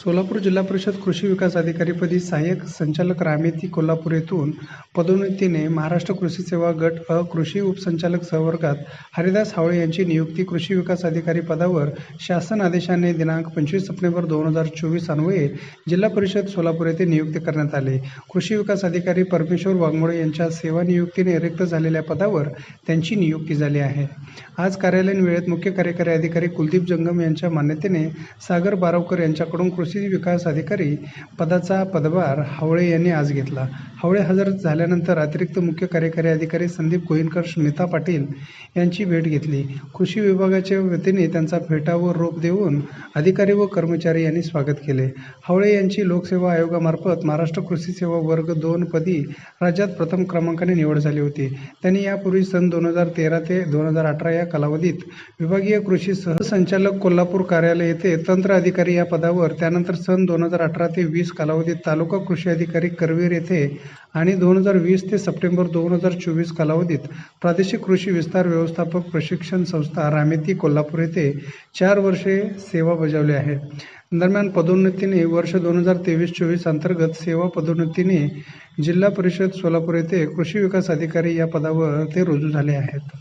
सोलापूर जिल्हा परिषद कृषी विकास अधिकारीपदी सहाय्यक संचालक रामेती कोल्हापूर येथून पदोन्नतीने महाराष्ट्र कृषी सेवा गट अ कृषी उपसंचालक संवर्गात हरिदास हावळे यांची नियुक्ती कृषी विकास अधिकारी पदावर शासन आदेशाने दिनांक 25 सप्टेंबर 2024 अन्वये जिल्हा परिषद सोलापूर येथे नियुक्ती करण्यात आली। कृषी विकास अधिकारी परमेश्वर वाघमोडे यांच्या सेवा नियुक्तीने रिक्त झालेल्या पदावर त्यांची नियुक्ती झाली आहे। आज कार्यालयीन वेळेत मुख्य कार्यकारी अधिकारी कुलदीप जंगम यांच्या मान्यतेने सागर बारावकर यांच्याकडून कृषी विकास अधिकारी पदाचा पदभार हावळे यांनी आज घेतला। हावळे हजर झाल्यानंतर अतिरिक्त मुख्य कार्यकारी अधिकारी संदीप गोहिनकर स्मिता पाटील यांची भेट घेतली। कृषी विभागाच्या वतीने त्यांचा फेटा व रोप देऊन अधिकारी व कर्मचारी यांनी स्वागत केले। हावळे यांची लोकसेवा आयोगामार्फत महाराष्ट्र कृषी सेवा वर्ग 2 पदी राज्यात प्रथम क्रमांकाने निवड झाली होती। त्यांनी यापूर्वी सन 2013 ते 2018 या कालावधीत विभागीय कृषी सहसंचालक कोल्हापूर कार्यालय येथे तंत्र अधिकारी या पदावर, त्यानंतर सन 2018 ते 20 कालावधीत तालुका कृषी अधिकारी करवीर येथे आणि 2020 ते सप्टेंबर 2024 कालावधीत प्रादेशिक कृषी विस्तार व्यवस्थापक प्रशिक्षण संस्था रामेती कोल्हापूर येथे 4 वर्षे सेवा बजावली आहे। दरम्यान पदोन्नतीने वर्ष 2023-24 अंतर्गत सेवा पदोन्नतीने जिल्हा परिषद सोलापूर येथे कृषी विकास अधिकारी या पदावर ते रुजू झाले आहेत।